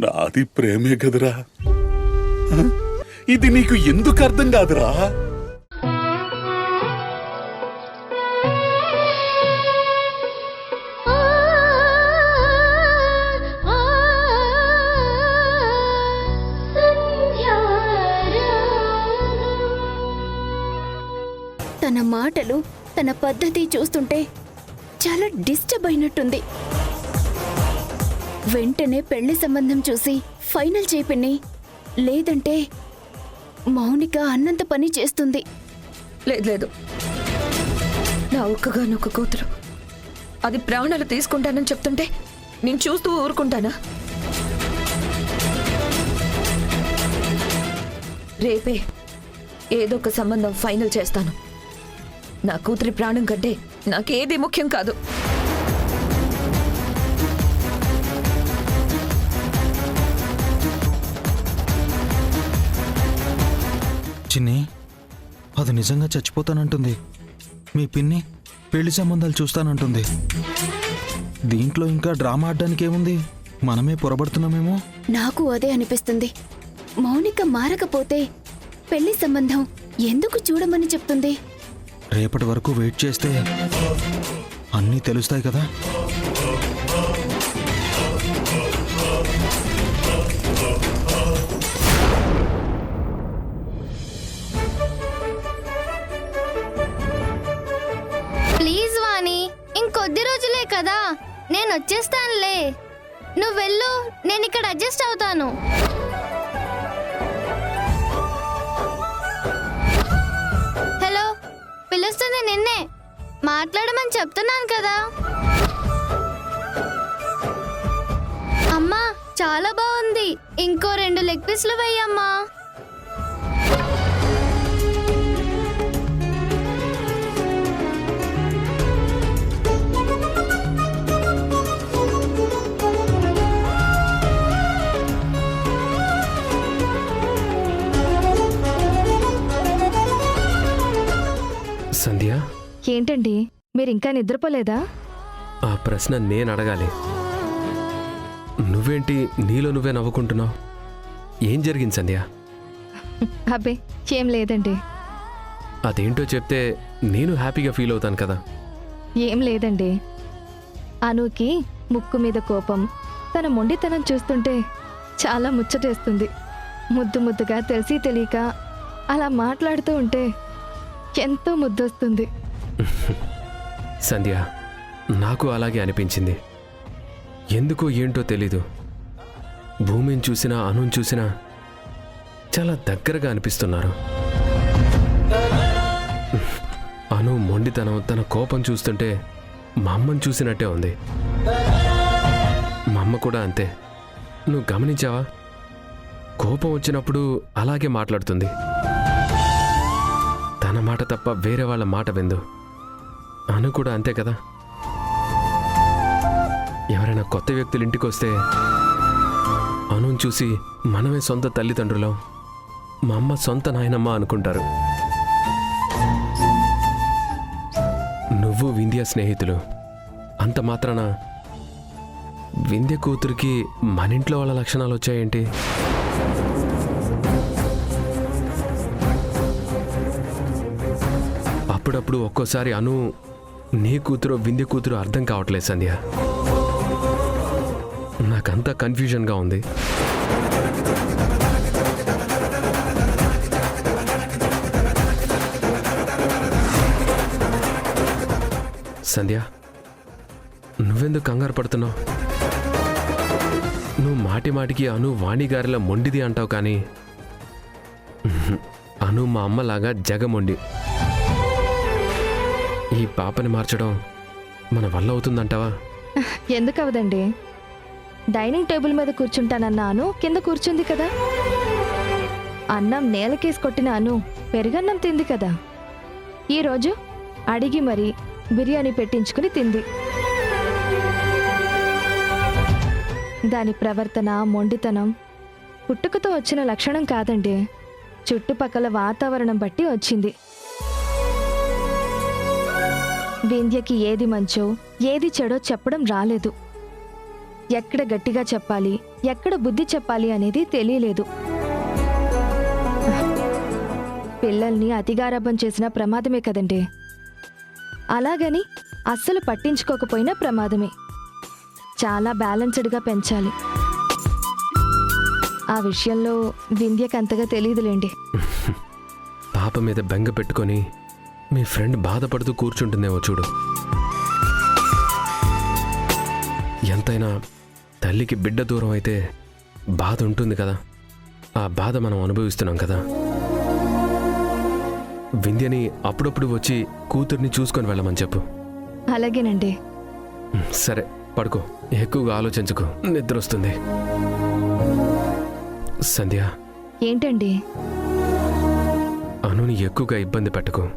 నాది ప్రేమే కదరా. ఇది నీకు ఎందుకు అర్థం కాదురా? తన మాటలు, తన పద్ధతి చూస్తుంటే చాలా డిస్టర్బ్ అయినట్టుంది. వెంటనే పెళ్లి సంబంధం చూసి ఫైనల్ చేపిని, లేదంటే మౌనిక అన్నంత పని చేస్తుంది. లేదు, నా ఒక్కగానొక్క కూతురు అది ప్రాణాలు తీసుకుంటానని చెప్తుంటే నేను చూస్తూ ఊరుకుంటానా? రేపే ఏదో ఒక సంబంధం ఫైనల్ చేస్తాను. నా కూతురి ప్రాణం కంటే నాకేది ముఖ్యం కాదు. చిన్ని, అది నిజంగా చచ్చిపోతానంటుంది. మీ పిన్ని పెళ్లి సంబంధాలు చూస్తానంటుంది. దీంట్లో ఇంకా డ్రామా ఆడడానికి ఏముంది? మనమే పొరబడుతున్నామేమో. నాకు అదే అనిపిస్తుంది. మౌనిక మారకపోతే పెళ్లి సంబంధం ఎందుకు చూడమని చెప్తుంది? రేపటి వరకు వెయిట్ చేస్తే అన్నీ తెలుస్తాయి కదా. ప్లీజ్ వాణి, ఇంకొద్ది రోజులే కదా, నేను వచ్చేస్తానులే. నువ్వు వెళ్ళు, నేను ఇక్కడ అడ్జస్ట్ అవుతాను. హలో, పిలుస్తుంది నిన్నే. మాట్లాడమని చెప్తున్నాను కదా. అమ్మా చాలా బాగుంది, ఇంకో 2 లెగ్ పీస్లు వేయమ్మా. సంధ్య, ఏంటండి మీరింకా నిద్రపోలేదా? ఆ ప్రశ్న నేను అడగాలి. నువ్వేంటి నీలో నువ్వే నవ్వుకుంటున్నావు? ఏం జరిగింది సంధ్య? అబ్బే ఏం లేదండి. అదేంటో చెప్తే నేను హ్యాపీగా ఫీల్ అవుతాను కదా. ఏం లేదండి, అనుకి ముక్కు మీద కోపం, తన మొండితనం చూస్తుంటే చాలా ముచ్చటేస్తుంది. ముద్దు ముద్దుగా తెలిసి తెలియక అలా మాట్లాడుతూ ఉంటే ఎంతో ముద్దొస్తుంది. సంధ్య, నాకు అలాగే అనిపించింది. ఎందుకో ఏంటో తెలీదు, భూమిని చూసినా అనుని చూసినా చాలా దగ్గరగా అనిపిస్తున్నారు. అను మొండితనం, తన కోపం చూస్తుంటే మా అమ్మని చూసినట్టే ఉంది. మా అమ్మ కూడా అంతే. నువ్వు గమనించావా? కోపం వచ్చినప్పుడు అలాగే మాట్లాడుతుంది. తన మాట తప్ప వేరే వాళ్ళ మాట విందు. అను కూడా అంతే కదా. ఎవరైనా కొత్త వ్యక్తులు ఇంటికి వస్తే అనుని చూసి మనమే సొంత తల్లిదండ్రులం, మా అమ్మ సొంత నాయనమ్మ అనుకుంటారు. నువ్వు వింధ్య స్నేహితులు, అంత మాత్రాన వింధ్య కూతురికి మన ఇంట్లో వాళ్ళ లక్షణాలు వచ్చాయేంటి? అప్పుడప్పుడు ఒక్కోసారి అను నీ కూతురు వింధ్య కూతురు అర్థం కావట్లేదు సంధ్య. నాకంతా కన్ఫ్యూజన్గా ఉంది. సంధ్య, నువ్వెందుకు కంగారు పడుతున్నావు? నువ్వు మాటి మాటికి అను వాణిగారిలా మొండిది అంటావు, కానీ అను మా అమ్మలాగా జగమొండి. ఈ పాపని మార్చడం మన వల్ల అవుతుందంటావా? ఎందుకు అవదండి? డైనింగ్ టేబుల్ మీద కూర్చుంటానన్న అను కింద కూర్చుంది కదా. అన్నం నేలకేసి కొట్టిన అను పెరుగన్నం తింది కదా. ఈరోజు అడిగి మరీ బిర్యానీ పెట్టించుకుని తింది. దాని ప్రవర్తన, మొండితనం పుట్టుకతో వచ్చిన లక్షణం కాదండి, చుట్టుపక్కల వాతావరణం బట్టి వచ్చింది. వింధ్యకి ఏది మంచో ఏది చెడో చెప్పడం రాలేదు. ఎక్కడ గట్టిగా చెప్పాలి ఎక్కడ బుద్ధి చెప్పాలి అనేది తెలియలేదు. పిల్లల్ని అతిగారాబం చేసిన ప్రమాదమే కదండి. అలాగని అస్సలు పట్టించుకోకపోయినా ప్రమాదమే. చాలా బ్యాలెన్స్డ్గా పెంచాలి. ఆ విషయంలో వింధ్యకు అంతగా తెలియదులేండి. పాప మీద బెంగ పెట్టుకొని మీ ఫ్రెండ్ బాధపడుతూ కూర్చుంటుందేమో చూడు. ఎంతైనా తల్లికి బిడ్డ దూరం అయితే బాధ ఉంటుంది కదా. ఆ బాధ మనం అనుభవిస్తున్నాం కదా. వింధ్యని అప్పుడప్పుడు వచ్చి కూతుర్ని చూసుకొని వెళ్ళమని చెప్పు. అలాగేనండి. సరే పడుకో, ఎక్కువగా ఆలోచించుకో, నిద్ర వస్తుంది. సంధ్య, ఏంటండి? అనుని ఎక్కువగా ఇబ్బంది పెట్టకు.